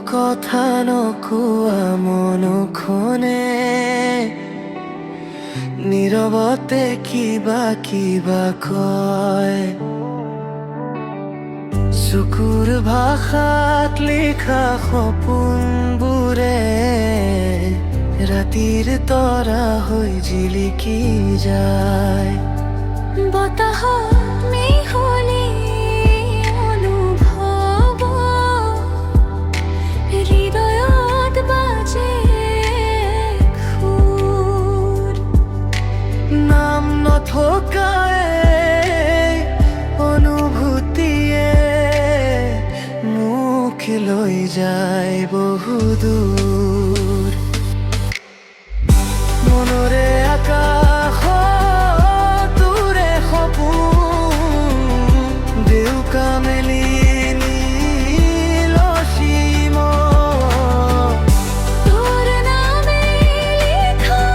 কথা নকোৱা মনখনে নীৰৱতে কিবা কিবা কয়। চকুৰ ভাষাত লিখা সপোনবোৰে ৰাতিৰ তৰা হৈ জিলিকি যায়। বতাহত মিহলি অনুভৱ হৃদয়ত বাজে সুৰ। নাম নথকা এই অনুভূতিয়ে মোক লৈ যায় বহুদূৰ। মনৰে আকাশত উৰে সপোন, ডেউকা মেলি নীল অসীম। তোৰ নামে লিখা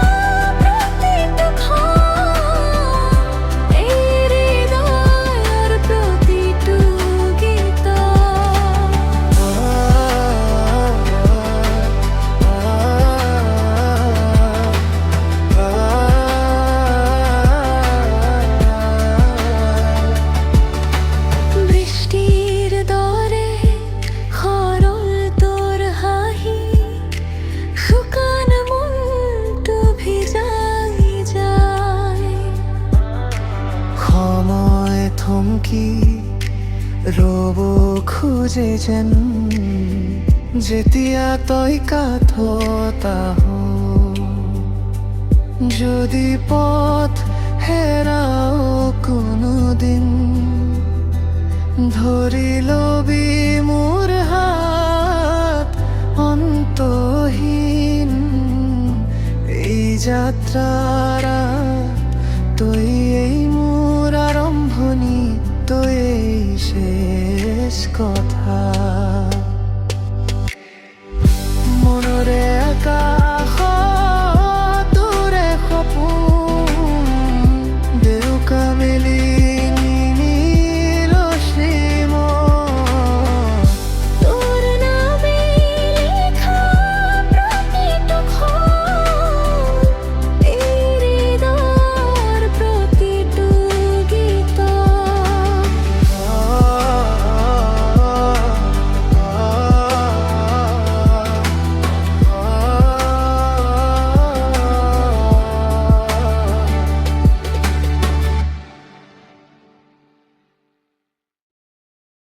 প্ৰতিটো ক্ষণ, এই হৃদয়ৰ প্ৰতিটো গীত। বৃষ্টিৰ দৰে সৰল তোৰ হাঁহি, শুকান মনটো ভিজাই যায়। সময় থমকি ৰ'ব খোজে যেন, যেতিয়া তই কাষত আহ। যদি পথ হেৰাও কোনোদিন, ধৰি লবি মোৰ হাত অন্তহীন। এই যাত্ৰাৰ তই এই মোৰ আৰম্ভণি, তই এই শেষ কথা।